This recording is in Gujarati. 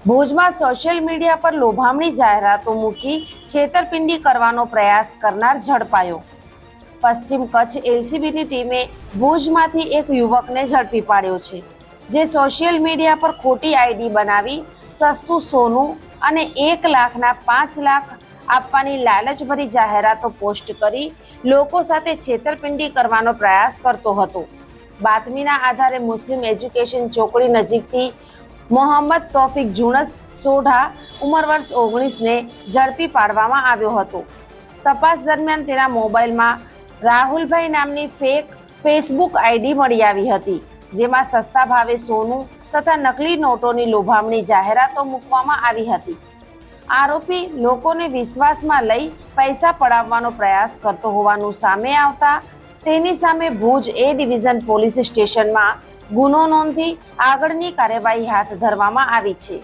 ભુજમાં સોશિયલ મીડિયા પર લોભામણી જાહેરાતો મૂકી છેતરપિંડી કરવાનો પ્રયાસ કરનાર ઝડપાયો। પશ્ચિમ કચ્છ એલસીબીની ટીમે ભુજમાંથી એક યુવકને ઝડપી પાડ્યો છે, જે સોશિયલ મીડિયા પર ખોટી આઈડી બનાવી સસ્તું સોનું અને 1 લાખના 5 લાખ આપવાની લાલચભરી જાહેરાતો પોસ્ટ કરી લોકો સાથે છેતરપિંડી કરવાનો પ્રયાસ કરતો હતો। બાતમીના આધારે મુસ્લિમ એજ્યુકેશન ચોકડી નજીકથી મોહમ્મદ તોફિક જુનસ સોઢા ઉંમર વર્ષ 19ને ઝડપી પાડવામાં આવ્યો હતો। તપાસ દરમિયાન તેના મોબાઈલમાં રાહુલભાઈ નામની ફેક ફેસબુક આઈડી મળી આવી હતી, જેમાં સસ્તા ભાવે સોનું તથા નકલી નોટોની લોભામણી જાહેરાતો મૂકવામાં આવી હતી। આરોપી લોકોને વિશ્વાસમાં લઈ પૈસા પડાવવાનો પ્રયાસ કરતો હોવાનું સામે આવતા તેની સામે ભુજ એ ડિવિઝન પોલીસ સ્ટેશનમાં ગુનો નોંધી આગળની કાર્યવાહી હાથ ધરવામાં આવી છે।